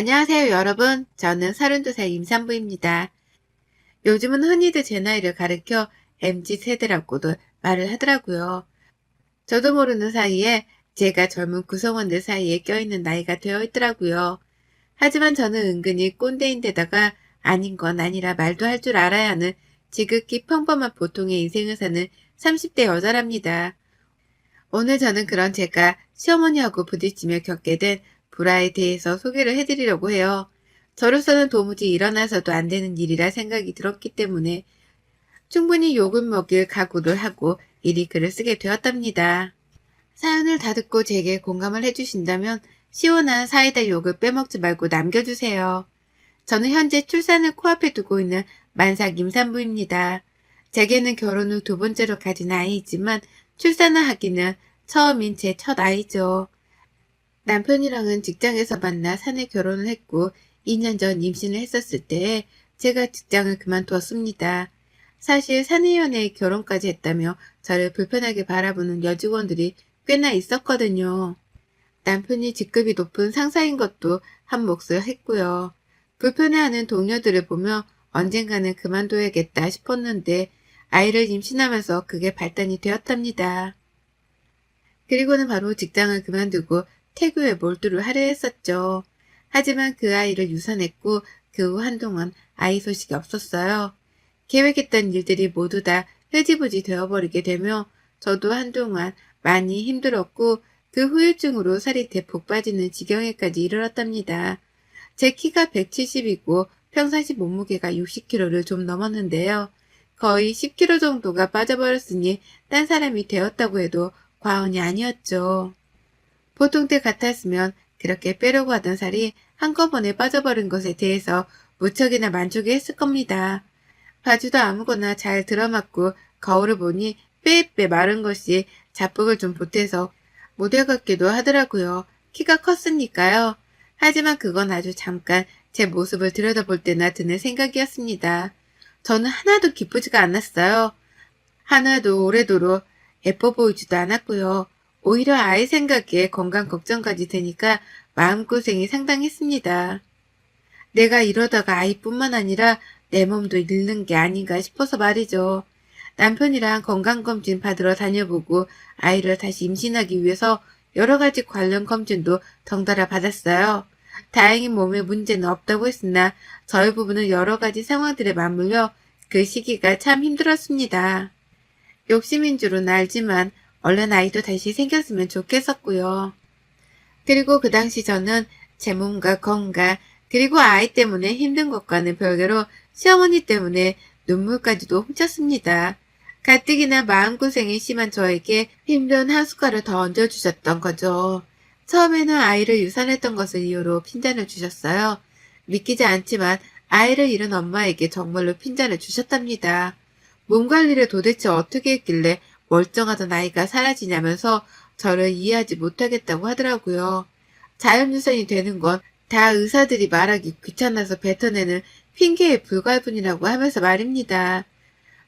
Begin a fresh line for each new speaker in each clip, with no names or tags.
안녕하세요 여러분. 저는 32살 임산부입니다. 요즘은 흔히들 제 나이를 가리켜 MZ세대라고도 말을 하더라고요. 저도 모르는 사이에 제가 젊은 구성원들 사이에 껴있는 나이가 되어 있더라고요. 하지만 저는 은근히 꼰대인데다가 아닌 건 아니라 말도 할 줄 알아야 하는 지극히 평범한 보통의 인생을 사는 30대 여자랍니다. 오늘 저는 그런 제가 시어머니하고 부딪히며 겪게 된 불화에 대해서 소개를 해드리려고 해요. 저로서는 도무지 일어나서도 안 되는 일이라 생각이 들었기 때문에 충분히 욕을 먹일 각오를 하고 이리 글을 쓰게 되었답니다. 사연을 다 듣고 제게 공감을 해주신다면 시원한 사이다 욕을 빼먹지 말고 남겨주세요. 저는 현재 출산을 코앞에 두고 있는 만삭 임산부입니다. 제게는 결혼 후 두 번째로 가진 아이이지만 출산을 하기는 처음인 제 첫 아이죠. 남편이랑은 직장에서 만나 사내 결혼을 했고 2년 전 임신을 했었을 때에 제가 직장을 그만두었습니다. 사실 사내 연애에 결혼까지 했다며 저를 불편하게 바라보는 여직원들이 꽤나 있었거든요. 남편이 직급이 높은 상사인 것도 한 몫을 했고요. 불편해하는 동료들을 보며 언젠가는 그만둬야겠다 싶었는데 아이를 임신하면서 그게 발단이 되었답니다. 그리고는 바로 직장을 그만두고 태교에 몰두를 하려 했었죠. 하지만 그 아이를 유산했고 그 후 한동안 아이 소식이 없었어요. 계획했던 일들이 모두 다 흐지부지 되어버리게 되며 저도 한동안 많이 힘들었고 그 후유증으로 살이 대폭 빠지는 지경에까지 이르렀답니다. 제 키가 170이고 평상시 몸무게가 60kg를 좀 넘었는데요. 거의 10kg 정도가 빠져버렸으니 딴 사람이 되었다고 해도 과언이 아니었죠. 보통 때 같았으면 그렇게 빼려고 하던 살이 한꺼번에 빠져버린 것에 대해서 무척이나 만족해 했을 겁니다. 바지도 아무거나 잘 들어맞고 거울을 보니 빼빼 마른 것이 자폭을 좀 보태서 모델 같기도 하더라고요. 키가 컸으니까요. 하지만 그건 아주 잠깐 제 모습을 들여다볼 때나 드는 생각이었습니다. 저는 하나도 기쁘지가 않았어요. 하나도 오래도록 예뻐 보이지도 않았고요. 오히려 아이 생각에 건강 걱정까지 되니까 마음고생이 상당했습니다. 내가 이러다가 아이뿐만 아니라 내 몸도 잃는 게 아닌가 싶어서 말이죠. 남편이랑 건강검진 받으러 다녀보고 아이를 다시 임신하기 위해서 여러 가지 관련 검진도 덩달아 받았어요. 다행히 몸에 문제는 없다고 했으나 저희 부부는 여러 가지 상황들에 맞물려 그 시기가 참 힘들었습니다. 욕심인 줄은 알지만 얼른 아이도 다시 생겼으면 좋겠었고요. 그리고 그 당시 저는 제 몸과 건강 그리고 아이 때문에 힘든 것과는 별개로 시어머니 때문에 눈물까지도 훔쳤습니다. 가뜩이나 마음고생이 심한 저에게 힘든 한 숟갈을 더 얹어주셨던 거죠. 처음에는 아이를 유산했던 것을 이유로 핀잔을 주셨어요. 믿기지 않지만 아이를 잃은 엄마에게 정말로 핀잔을 주셨답니다. 몸 관리를 도대체 어떻게 했길래 멀쩡하던 아이가 사라지냐면서 저를 이해하지 못하겠다고 하더라고요. 자연유산이 되는 건 다 의사들이 말하기 귀찮아서 뱉어내는 핑계에 불과할 뿐이라고 하면서 말입니다.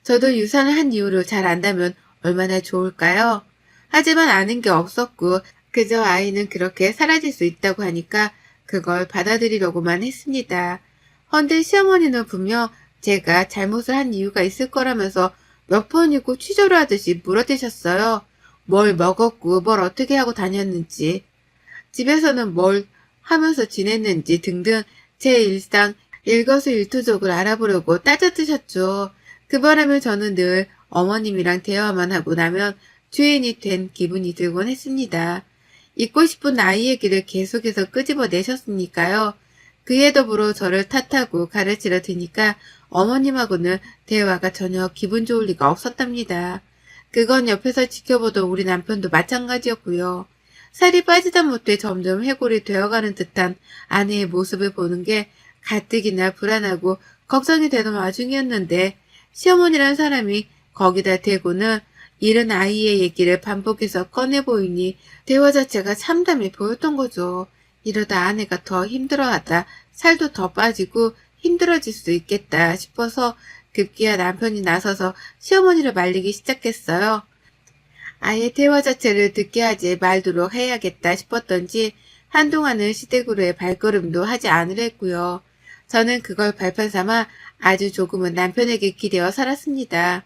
저도 유산을 한 이유를 잘 안다면 얼마나 좋을까요? 하지만 아는 게 없었고 그저 아이는 그렇게 사라질 수 있다고 하니까 그걸 받아들이려고만 했습니다. 헌데 시어머니는 분명 제가 잘못을 한 이유가 있을 거라면서 몇 번이고 취조를 하듯이 물어대셨어요. 뭘 먹었고 뭘 어떻게 하고 다녔는지, 집에서는 뭘 하면서 지냈는지 등등 제 일상 일거수일투족을 알아보려고 따져드셨죠. 그 바람에 저는 늘 어머님이랑 대화만 하고 나면 죄인이 된 기분이 들곤 했습니다. 잊고 싶은 아이 얘기를 계속해서 끄집어내셨으니까요. 그에 더불어 저를 탓하고 가르치려 드니까 어머님하고는 대화가 전혀 기분 좋을 리가 없었답니다. 그건 옆에서 지켜보던 우리 남편도 마찬가지였고요. 살이 빠지다 못해 점점 해골이 되어가는 듯한 아내의 모습을 보는 게 가뜩이나 불안하고 걱정이 되는 와중이었는데 시어머니란 사람이 거기다 대고는 잃은 아이의 얘기를 반복해서 꺼내 보이니 대화 자체가 참담해 보였던 거죠. 이러다 아내가 더 힘들어하다 살도 더 빠지고 힘들어질 수 있겠다 싶어서 급기야 남편이 나서서 시어머니를 말리기 시작했어요. 아예 대화 자체를 듣게 하지 말도록 해야겠다 싶었던지 한동안은 시댁으로의 발걸음도 하지 않으려 했고요. 저는 그걸 발판 삼아 아주 조금은 남편에게 기대어 살았습니다.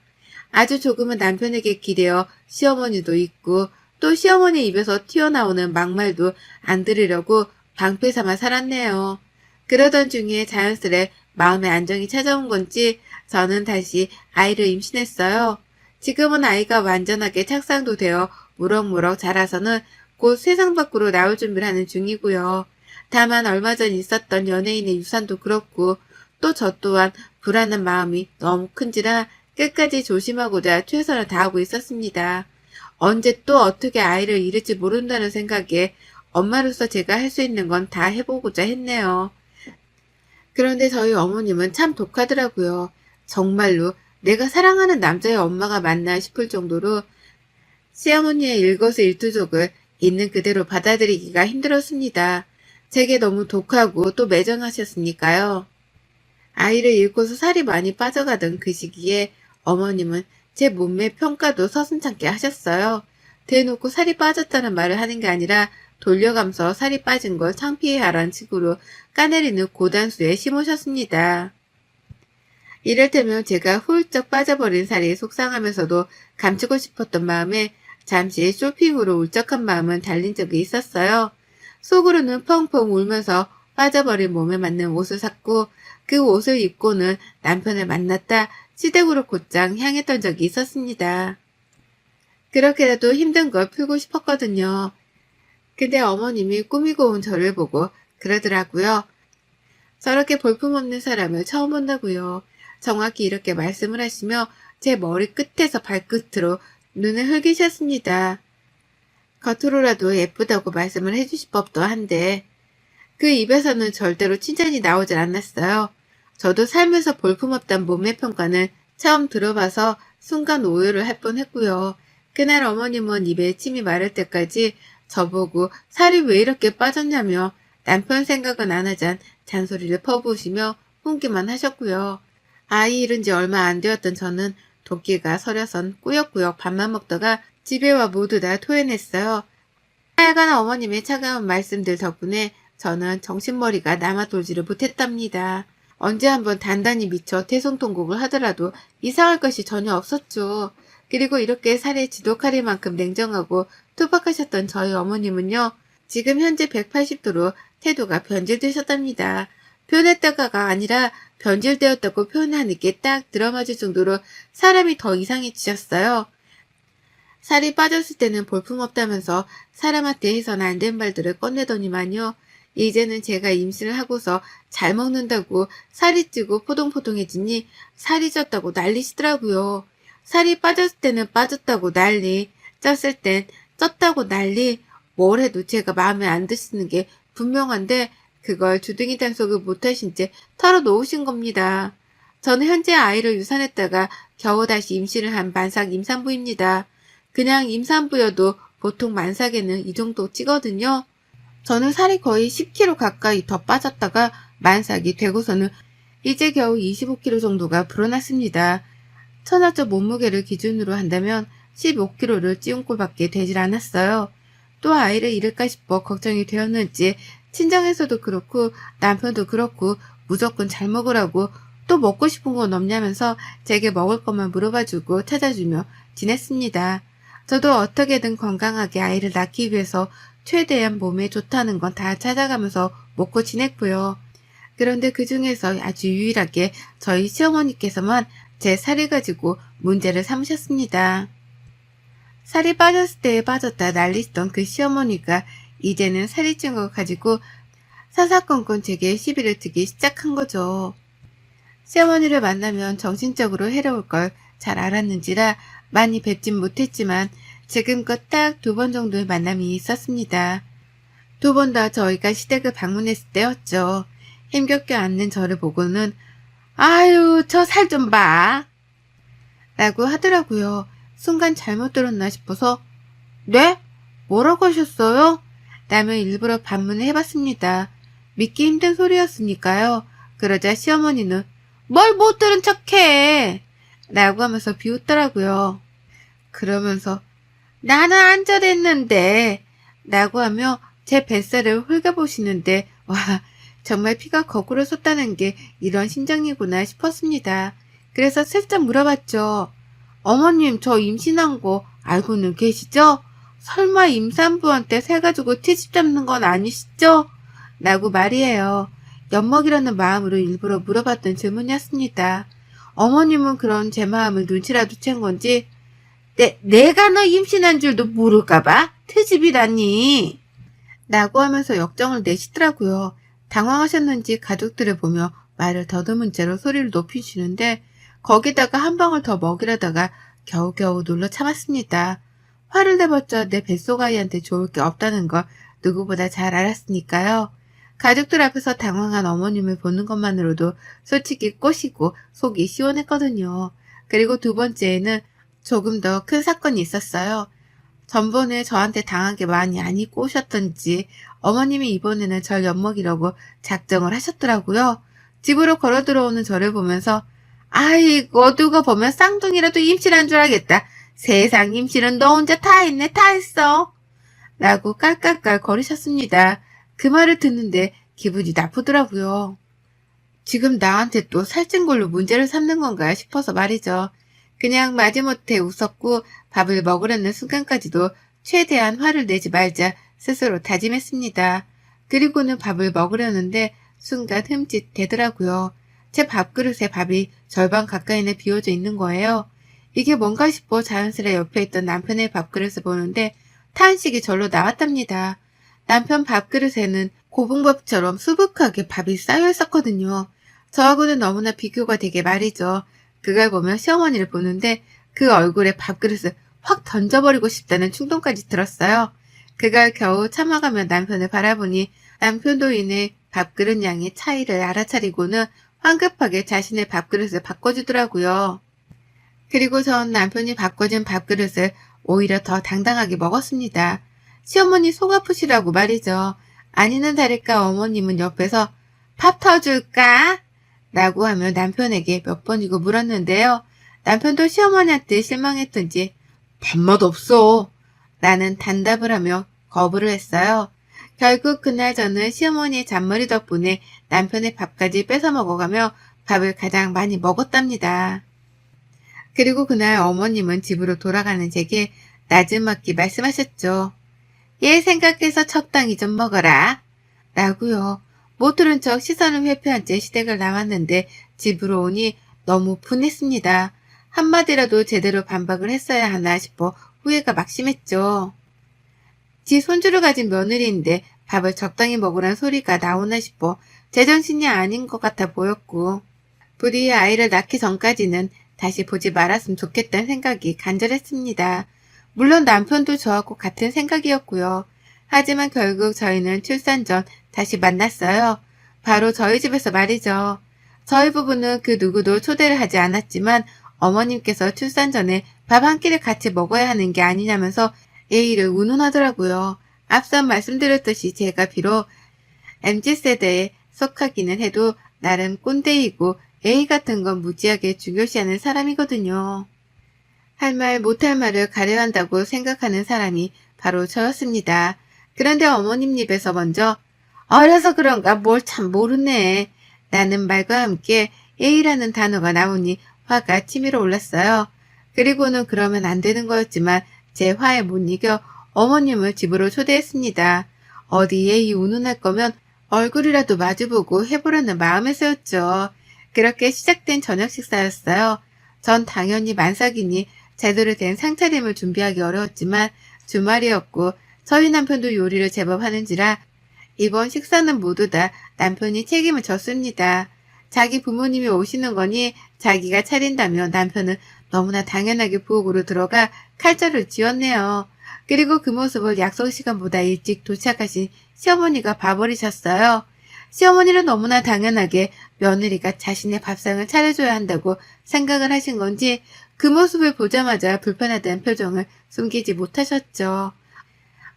아주 조금은 남편에게 기대어 시어머니도 있고 또 시어머니 입에서 튀어나오는 막말도 안 들으려고 방패 삼아 살았네요. 그러던 중에 자연스레 마음의 안정이 찾아온 건지 저는 다시 아이를 임신했어요. 지금은 아이가 완전하게 착상도 되어 무럭무럭 자라서는 곧 세상 밖으로 나올 준비를 하는 중이고요. 다만 얼마 전 있었던 연예인의 유산도 그렇고 또 저 또한 불안한 마음이 너무 큰지라 끝까지 조심하고자 최선을 다하고 있었습니다. 언제 또 어떻게 아이를 잃을지 모른다는 생각에 엄마로서 제가 할 수 있는 건 다 해보고자 했네요. 그런데 저희 어머님은 참 독하더라고요. 정말로 내가 사랑하는 남자의 엄마가 맞나 싶을 정도로 시어머니의 일거수일투족을 있는 그대로 받아들이기가 힘들었습니다. 제게 너무 독하고 또 매정하셨으니까요. 아이를 잃고서 살이 많이 빠져가던 그 시기에 어머님은 제 몸매 평가도 서슴찮게 하셨어요. 대놓고 살이 빠졌다는 말을 하는 게 아니라 돌려가면서 살이 빠진 걸 창피해하라는 식으로 까내리는 고단수에 심으셨습니다. 이를테면 제가 훌쩍 빠져버린 살이 속상하면서도 감추고 싶었던 마음에 잠시 쇼핑으로 울적한 마음은 달린 적이 있었어요. 속으로는 펑펑 울면서 빠져버린 몸에 맞는 옷을 샀고 그 옷을 입고는 남편을 만났다 시댁으로 곧장 향했던 적이 있었습니다. 그렇게라도 힘든 걸 풀고 싶었거든요. 근데 어머님이 꾸미고 온 저를 보고 그러더라고요. 저렇게 볼품없는 사람을 처음 본다고요. 정확히 이렇게 말씀을 하시며 제 머리 끝에서 발끝으로 눈을 흘기셨습니다. 겉으로라도 예쁘다고 말씀을 해주실 법도 한데 그 입에서는 절대로 칭찬이 나오질 않았어요. 저도 살면서 볼품없단 몸매 평가는 처음 들어봐서 순간 오해를 할 뻔했고요. 그날 어머님은 입에 침이 마를 때까지 저보고 살이 왜 이렇게 빠졌냐며 남편 생각은 안 하잔 잔소리를 퍼부으시며 훈기만 하셨고요. 아이 잃은 지 얼마 안 되었던 저는 도끼가 서려선 꾸역꾸역 밥만 먹다가 집에 와 모두 다 토해냈어요. 하여간 어머님의 차가운 말씀들 덕분에 저는 정신머리가 남아돌지를 못했답니다. 언제 한번 단단히 미쳐 태송통곡을 하더라도 이상할 것이 전혀 없었죠. 그리고 이렇게 살에 지독할 만큼 냉정하고 투박하셨던 저희 어머님은요. 지금 현재 180도로 태도가 변질되셨답니다. 변했다가가 아니라 변질되었다고 표현하는 게 딱 들어맞을 정도로 사람이 더 이상해지셨어요. 살이 빠졌을 때는 볼품없다면서 사람한테 해서는 안 된 말들을 꺼내더니만요. 이제는 제가 임신을 하고서 잘 먹는다고 살이 찌고 포동포동해지니 살이 쪘다고 난리시더라고요. 살이 빠졌을 때는 빠졌다고 난리, 쪘을 땐 쪘다고 난리, 뭘 해도 제가 마음에 안 드시는 게 분명한데 그걸 주둥이 단속을 못하신 채 털어놓으신 겁니다. 저는 현재 아이를 유산했다가 겨우 다시 임신을 한 만삭 임산부입니다. 그냥 임산부여도 보통 만삭에는 이 정도 찌거든요. 저는 살이 거의 10kg 가까이 더 빠졌다가 만삭이 되고서는 이제 겨우 25kg 정도가 불어났습니다. 천하적 몸무게를 기준으로 한다면 15kg를 찌운 꼴밖에 되질 않았어요. 또 아이를 잃을까 싶어 걱정이 되었는지 친정에서도 그렇고 남편도 그렇고 무조건 잘 먹으라고 또 먹고 싶은 건 없냐면서 제게 먹을 것만 물어봐주고 찾아주며 지냈습니다. 저도 어떻게든 건강하게 아이를 낳기 위해서 최대한 몸에 좋다는 건 다 찾아가면서 먹고 지냈고요. 그런데 그 중에서 아주 유일하게 저희 시어머니께서만 제 살을 가지고 문제를 삼으셨습니다. 살이 빠졌을 때 빠졌다 난리시던 그 시어머니가 이제는 살이 찐 걸 가지고 사사건건 제게 시비를 트기 시작한 거죠. 시어머니를 만나면 정신적으로 해로울 걸 잘 알았는지라 많이 뵙진 못했지만 지금껏 딱 2번 정도의 만남이 있었습니다. 2번 다 저희가 시댁을 방문했을 때였죠. 힘겹게 앉는 저를 보고는 아유 저 살 좀 봐 라고 하더라고요. 순간 잘못 들었나 싶어서 네? 뭐라고 하셨어요? 라며 일부러 반문을 해봤습니다. 믿기 힘든 소리였으니까요. 그러자 시어머니는 뭘 못 들은 척해 라고 하면서 비웃더라고요. 그러면서 나는 안절했는데 라고 하며 제 뱃살을 훑어보시는데 와, 정말 피가 거꾸로 솟다는 게 이런 심정이구나 싶었습니다. 그래서 슬쩍 물어봤죠. 어머님, 저 임신한 거 알고는 계시죠? 설마 임산부한테 새가지고 트집 잡는 건 아니시죠? 라고 말이에요. 엿먹이라는 마음으로 일부러 물어봤던 질문이었습니다. 어머님은 그런 제 마음을 눈치라도 챈 건지 내가 너 임신한 줄도 모를까봐? 트집이라니. 라고 하면서 역정을 내시더라고요. 당황하셨는지 가족들을 보며 말을 더듬은 채로 소리를 높이시는데 거기다가 한 방울 더 먹이려다가 겨우겨우 눌러 참았습니다. 화를 내봤자 내 뱃속 아이한테 좋을 게 없다는 걸 누구보다 잘 알았으니까요. 가족들 앞에서 당황한 어머님을 보는 것만으로도 솔직히 꼬시고 속이 시원했거든요. 그리고 두 번째에는 조금 더 큰 사건이 있었어요. 전번에 저한테 당한 게 많이 안 잊고 오셨던지 어머님이 이번에는 절 엿먹이려고 작정을 하셨더라고요. 집으로 걸어 들어오는 저를 보면서 아이고 누가 보면 쌍둥이라도 임신한 줄 알겠다. 세상 임신은 너 혼자 다 했네 다 했어. 라고 깔깔깔 거리셨습니다. 그 말을 듣는데 기분이 나쁘더라고요. 지금 나한테 또 살찐 걸로 문제를 삼는 건가 싶어서 말이죠. 그냥 마지못해 웃었고 밥을 먹으려는 순간까지도 최대한 화를 내지 말자 스스로 다짐했습니다. 그리고는 밥을 먹으려는데 순간 흠칫 되더라고요. 제 밥그릇에 밥이 절반 가까이나 비워져 있는 거예요. 이게 뭔가 싶어 자연스레 옆에 있던 남편의 밥그릇을 보는데 탄식이 절로 나왔답니다. 남편 밥그릇에는 고봉밥처럼 수북하게 밥이 쌓여 있었거든요. 저하고는 너무나 비교가 되게 말이죠. 그걸 보며 시어머니를 보는데 그 얼굴에 밥그릇을 확 던져버리고 싶다는 충동까지 들었어요. 그걸 겨우 참아가며 남편을 바라보니 남편도 이내 밥그릇 양의 차이를 알아차리고는 황급하게 자신의 밥그릇을 바꿔주더라고요. 그리고 전 남편이 바꿔준 밥그릇을 오히려 더 당당하게 먹었습니다. 시어머니 속 아프시라고 말이죠. 아니는 다를까 어머님은 옆에서 밥 터줄까? 라고 하며 남편에게 몇 번이고 물었는데요. 남편도 시어머니한테 실망했던지 밥맛 없어 라는 단답을 하며 거부를 했어요. 결국 그날 저는 시어머니의 잔머리 덕분에 남편의 밥까지 뺏어 먹어가며 밥을 가장 많이 먹었답니다. 그리고 그날 어머님은 집으로 돌아가는 제게 나지막히 말씀하셨죠. 얘 생각해서 적당히 좀 먹어라. 라고요. 못 들은 척 시선을 회피한 채 시댁을 나왔는데 집으로 오니 너무 분했습니다. 한마디라도 제대로 반박을 했어야 하나 싶어 후회가 막심했죠. 지 손주를 가진 며느리인데 밥을 적당히 먹으란 소리가 나오나 싶어 제정신이 아닌 것 같아 보였고 부디 아이를 낳기 전까지는 다시 보지 말았으면 좋겠다는 생각이 간절했습니다. 물론 남편도 저하고 같은 생각이었고요. 하지만 결국 저희는 출산 전 다시 만났어요. 바로 저희 집에서 말이죠. 저희 부부는 그 누구도 초대를 하지 않았지만 어머님께서 출산 전에 밥 한 끼를 같이 먹어야 하는 게 아니냐면서 예의를 운운하더라고요. 앞서 말씀드렸듯이 제가 비록 MZ세대에 속하기는 해도 나름 꼰대이고 예의 같은 건 무지하게 중요시하는 사람이거든요. 할 말 못할 말을 가려한다고 생각하는 사람이 바로 저였습니다. 그런데 어머님 입에서 먼저 어려서 그런가 뭘 참 모르네 라는 말과 함께 예의라는 단어가 나오니 화가 치밀어 올랐어요. 그리고는 그러면 안 되는 거였지만 제 화에 못 이겨 어머님을 집으로 초대했습니다. 어디 예의 운운할 거면 얼굴이라도 마주보고 해보려는 마음에서였죠. 그렇게 시작된 저녁 식사였어요. 전 당연히 만삭이니 제대로 된 상차림을 준비하기 어려웠지만 주말이었고 저희 남편도 요리를 제법 하는지라 이번 식사는 모두 다 남편이 책임을 졌습니다. 자기 부모님이 오시는 거니 자기가 차린다며 남편은 너무나 당연하게 부엌으로 들어가 칼자를 쥐었네요. 그리고 그 모습을 약속 시간보다 일찍 도착하신 시어머니가 봐버리셨어요. 시어머니는 너무나 당연하게 며느리가 자신의 밥상을 차려줘야 한다고 생각을 하신 건지 그 모습을 보자마자 불편하다는 표정을 숨기지 못하셨죠.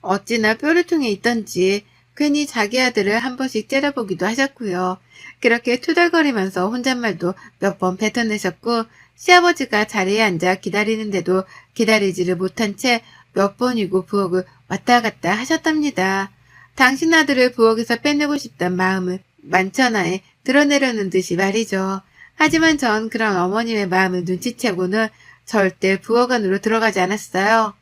어찌나 뾰루통에 있던지 괜히 자기 아들을 한 번씩 째려보기도 하셨고요. 그렇게 투덜거리면서 혼잣말도 몇 번 뱉어내셨고 시아버지가 자리에 앉아 기다리는데도 기다리지를 못한 채 몇 번이고 부엌을 왔다 갔다 하셨답니다. 당신 아들을 부엌에서 빼내고 싶단 마음을 만천하에 드러내려는 듯이 말이죠. 하지만 전 그런 어머님의 마음을 눈치채고는 절대 부엌 안으로 들어가지 않았어요.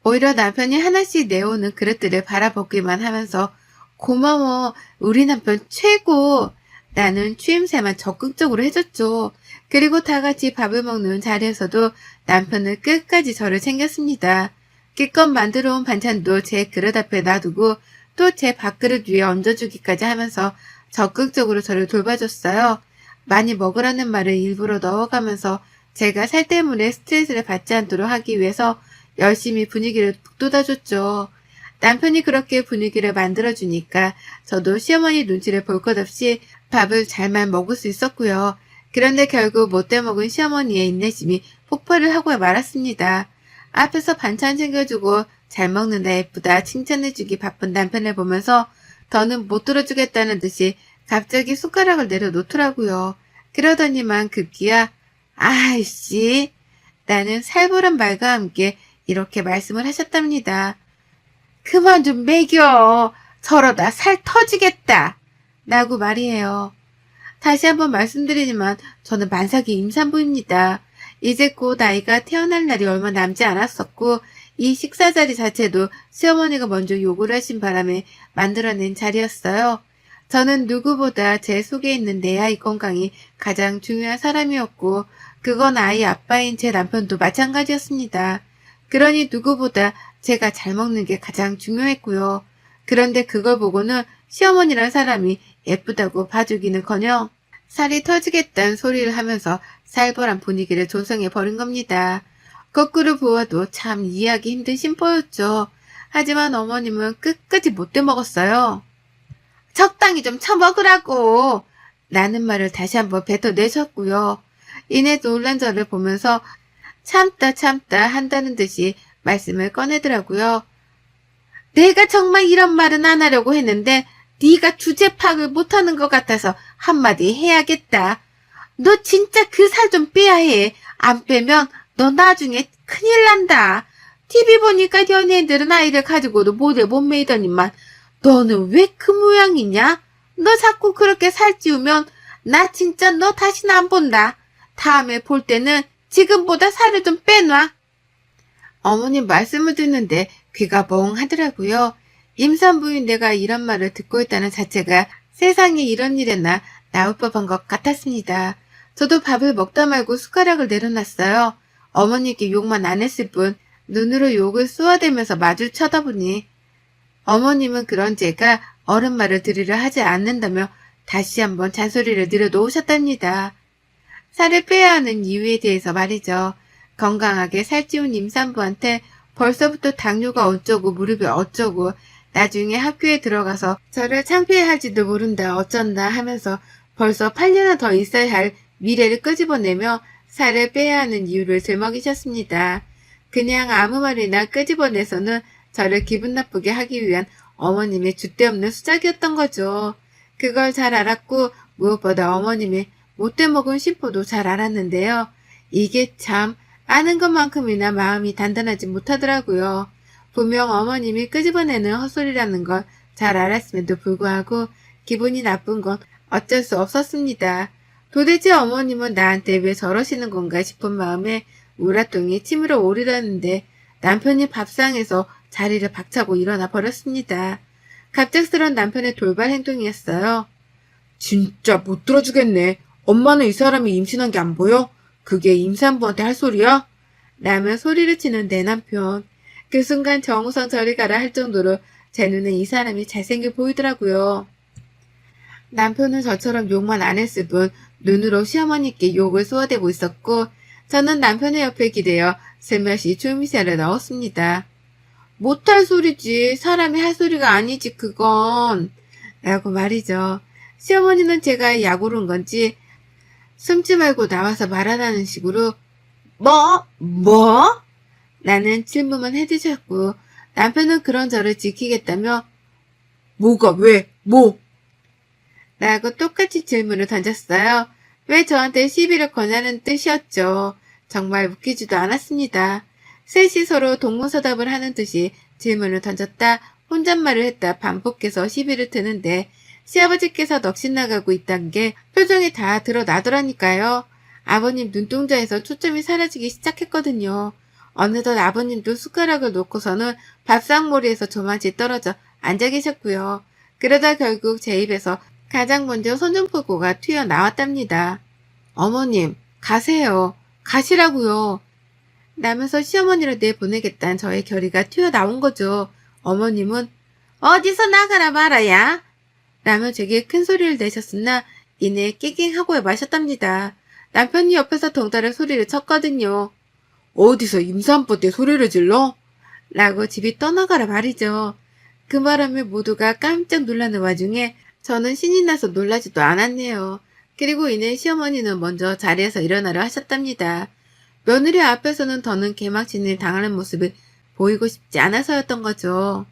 오히려 남편이 하나씩 내오는 그릇들을 바라보기만 하면서 고마워, 우리 남편 최고! 나는 추임새만 적극적으로 해줬죠. 그리고 다 같이 밥을 먹는 자리에서도 남편은 끝까지 저를 챙겼습니다. 기껏 만들어 온 반찬도 제 그릇 앞에 놔두고 또 제 밥그릇 위에 얹어주기까지 하면서 적극적으로 저를 돌봐줬어요. 많이 먹으라는 말을 일부러 넣어가면서 제가 살 때문에 스트레스를 받지 않도록 하기 위해서 열심히 분위기를 북돋아줬죠. 남편이 그렇게 분위기를 만들어주니까 저도 시어머니 눈치를 볼 것 없이 밥을 잘만 먹을 수 있었고요. 그런데 결국 못돼 먹은 시어머니의 인내심이 폭발을 하고 말았습니다. 앞에서 반찬 챙겨주고 잘 먹는다 예쁘다 칭찬해주기 바쁜 남편을 보면서 더는 못 들어주겠다는 듯이 갑자기 숟가락을 내려놓더라고요. 그러더니만 급기야 아이씨 나는 살벌한 말과 함께 이렇게 말씀을 하셨답니다. 그만 좀 먹여. 저러다 살 터지겠다. 라고 말이에요. 다시 한번 말씀드리지만 저는 만삭이 임산부입니다. 이제 곧 아이가 태어날 날이 얼마 남지 않았었고 이 식사 자리 자체도 시어머니가 먼저 요구를 하신 바람에 만들어낸 자리였어요. 저는 누구보다 제 속에 있는 내 아이 건강이 가장 중요한 사람이었고 그건 아이 아빠인 제 남편도 마찬가지였습니다. 그러니 누구보다 제가 잘 먹는 게 가장 중요했고요. 그런데 그걸 보고는 시어머니란 사람이 예쁘다고 봐주기는커녕 살이 터지겠다는 소리를 하면서 살벌한 분위기를 조성해 버린 겁니다. 거꾸로 보아도 참 이해하기 힘든 심보였죠. 하지만 어머님은 끝까지 못돼 먹었어요. 적당히 좀 처먹으라고 라는 말을 다시 한번 뱉어내셨고요. 이내 놀란 저를 보면서 참다 한다는 듯이 말씀을 꺼내더라고요. 내가 정말 이런 말은 안 하려고 했는데 네가 주제 파악을 못하는 것 같아서 한마디 해야겠다. 너 진짜 그 살 좀 빼야 해. 안 빼면 너 나중에 큰일 난다. TV 보니까 연예인들은 아이를 가지고도 모델 몸매이더니만 너는 왜 그 모양이냐? 너 자꾸 그렇게 살찌우면 나 진짜 너 다시는 안 본다. 다음에 볼 때는 지금보다 살을 좀 빼놔. 어머님 말씀을 듣는데 귀가 멍하더라고요. 임산부인 내가 이런 말을 듣고 있다는 자체가 세상에 이런 일에나 나올 법한 것 같았습니다. 저도 밥을 먹다 말고 숟가락을 내려놨어요. 어머니께 욕만 안 했을 뿐 눈으로 욕을 쏘아대면서 마주 쳐다보니 어머님은 그런 제가 어른 말을 들으려 하지 않는다며 다시 한번 잔소리를 늘어놓으셨답니다. 살을 빼야 하는 이유에 대해서 말이죠. 건강하게 살찌운 임산부한테 벌써부터 당뇨가 어쩌고 무릎이 어쩌고 나중에 학교에 들어가서 저를 창피해할지도 모른다 어쩐다 하면서 벌써 8년은 더 있어야 할 미래를 끄집어내며 살을 빼야 하는 이유를 들먹이셨습니다. 그냥 아무 말이나 끄집어내서는 저를 기분 나쁘게 하기 위한 어머님의 줏대없는 수작이었던 거죠. 그걸 잘 알았고 무엇보다 어머님의 못돼 먹은 심보도 잘 알았는데요. 이게 참 아는 것만큼이나 마음이 단단하지 못하더라고요. 분명 어머님이 끄집어내는 헛소리라는 걸 잘 알았음에도 불구하고 기분이 나쁜 건 어쩔 수 없었습니다. 도대체 어머님은 나한테 왜 저러시는 건가 싶은 마음에 우라통이 침으로 오르려는데 남편이 밥상에서 자리를 박차고 일어나 버렸습니다. 갑작스런 남편의 돌발 행동이었어요. 진짜 못 들어주겠네. 엄마는 이 사람이 임신한 게 안 보여? 그게 임산부한테 할 소리야? 라며 소리를 치는 내 남편. 그 순간 정우성 저리 가라 할 정도로 제 눈에 이 사람이 잘생겨 보이더라고요. 남편은 저처럼 욕만 안 했을 뿐 눈으로 시어머니께 욕을 쏘아대고 있었고 저는 남편의 옆에 기대어 슬며시 추미새를 넣었습니다. 못할 소리지. 사람이 할 소리가 아니지 그건. 라고 말이죠. 시어머니는 제가 약오른 건지 숨지 말고 나와서 말하라는 식으로 뭐? 라는 질문만 해주셨고 남편은 그런 저를 지키겠다며 뭐가 왜? 뭐? 라고 똑같이 질문을 던졌어요. 왜 저한테 시비를 거냐는 뜻이었죠. 정말 웃기지도 않았습니다. 셋이 서로 동문서답을 하는 듯이 질문을 던졌다 혼잣말을 했다 반복해서 시비를 트는데 시아버지께서 넋이 나가고 있단 게 표정이 다 드러나더라니까요. 아버님 눈동자에서 초점이 사라지기 시작했거든요. 어느덧 아버님도 숟가락을 놓고서는 밥상머리에서 저만치 떨어져 앉아 계셨고요. 그러다 결국 제 입에서 가장 먼저 선전포고가 튀어나왔답니다. 어머님, 가세요. 가시라고요. 라면서 시어머니를 내보내겠다는 저의 결의가 튀어나온 거죠. 어머님은 어디서 나가라 말아야 라며 제게 큰 소리를 내셨으나 이내 깨갱하고 마셨답니다. 남편이 옆에서 덩달아 소리를 쳤거든요. 어디서 임산부 때 소리를 질러? 라고 집이 떠나가라 말이죠. 그 바람에 모두가 깜짝 놀라는 와중에 저는 신이 나서 놀라지도 않았네요. 그리고 이내 시어머니는 먼저 자리에서 일어나려 하셨답니다. 며느리 앞에서는 더는 개망신을 당하는 모습을 보이고 싶지 않아서였던 거죠.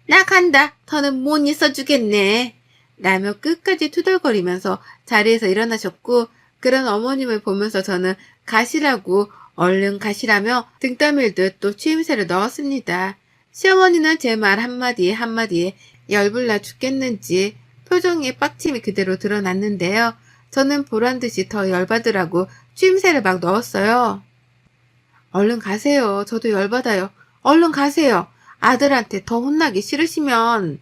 나 간다. 더는 못 있어주겠네. 라며 끝까지 투덜거리면서 자리에서 일어나셨고 그런 어머님을 보면서 저는 가시라고 얼른 가시라며 등 떠밀듯 또 취임새를 넣었습니다. 시어머니는 제 말 한마디에 한마디에 열불나 죽겠는지 표정에 빡침이 그대로 드러났는데요. 저는 보란듯이 더 열받으라고 취임새를 막 넣었어요. 얼른 가세요. 저도 열받아요. 얼른 가세요. 아들한테 더 혼나기 싫으시면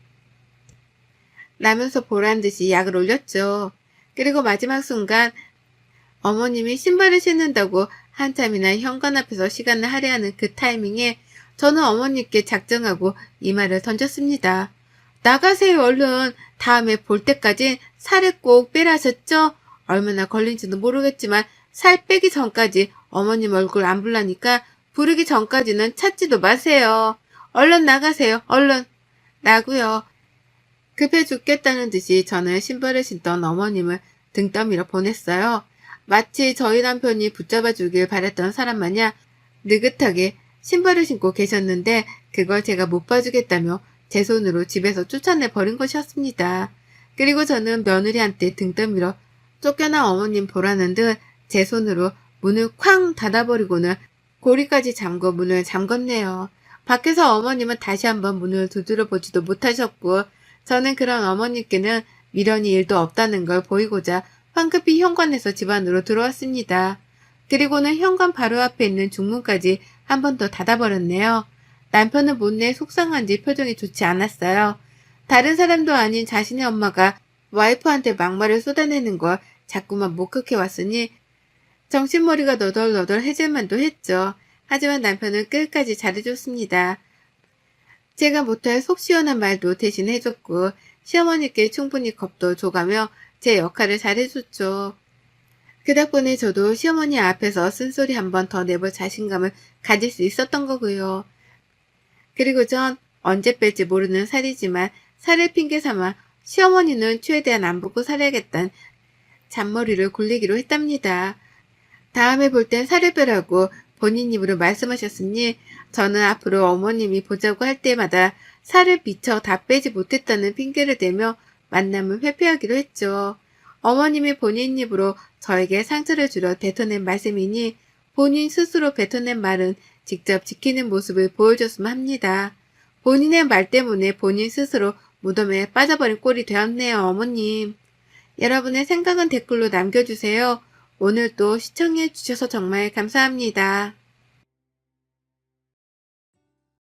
라면서 보란듯이 약을 올렸죠. 그리고 마지막 순간 어머님이 신발을 신는다고 한참이나 현관 앞에서 시간을 할애하는 그 타이밍에 저는 어머님께 작정하고 이 말을 던졌습니다. 나가세요 얼른. 다음에 볼 때까지 살을 꼭 빼라 하셨죠? 얼마나 걸린지는 모르겠지만 살 빼기 전까지 어머님 얼굴 안 불라니까 부르기 전까지는 찾지도 마세요. 얼른 나가세요. 얼른. 라고요. 급해 죽겠다는 듯이 저는 신발을 신던 어머님을 등 떠밀어 보냈어요. 마치 저희 남편이 붙잡아주길 바랬던 사람 마냥 느긋하게 신발을 신고 계셨는데 그걸 제가 못 봐주겠다며 제 손으로 집에서 쫓아내 버린 것이었습니다. 그리고 저는 며느리한테 등 떠밀어 쫓겨난 어머님 보라는 듯 제 손으로 문을 쾅 닫아버리고는 고리까지 잠궈 문을 잠궜네요. 밖에서 어머님은 다시 한번 문을 두드려 보지도 못하셨고 저는 그런 어머님께는 미련이 일도 없다는 걸 보이고자 황급히 현관에서 집 안으로 들어왔습니다. 그리고는 현관 바로 앞에 있는 중문까지 한 번 더 닫아버렸네요. 남편은 못내 속상한지 표정이 좋지 않았어요. 다른 사람도 아닌 자신의 엄마가 와이프한테 막말을 쏟아내는 걸 자꾸만 목격해 왔으니 정신머리가 너덜너덜해질만도 했죠. 하지만 남편은 끝까지 잘해줬습니다. 제가 못할 속 시원한 말도 대신 해줬고 시어머니께 충분히 겁도 줘가며 제 역할을 잘해줬죠. 그 덕분에 저도 시어머니 앞에서 쓴소리 한 번 더 내볼 자신감을 가질 수 있었던 거고요. 그리고 전 언제 뺄지 모르는 살이지만 살을 핑계 삼아 시어머니는 최대한 안 보고 살아야겠다는 잔머리를 굴리기로 했답니다. 다음에 볼 땐 살을 빼라고 본인 입으로 말씀하셨으니 저는 앞으로 어머님이 보자고 할 때마다 살을 미처 다 빼지 못했다는 핑계를 대며 만남을 회피하기로 했죠. 어머님이 본인 입으로 저에게 상처를 주려 뱉어낸 말씀이니 본인 스스로 뱉어낸 말은 직접 지키는 모습을 보여줬으면 합니다. 본인의 말 때문에 본인 스스로 무덤에 빠져버린 꼴이 되었네요, 어머님. 여러분의 생각은 댓글로 남겨주세요. 오늘도 시청해주셔서 정말 감사합니다.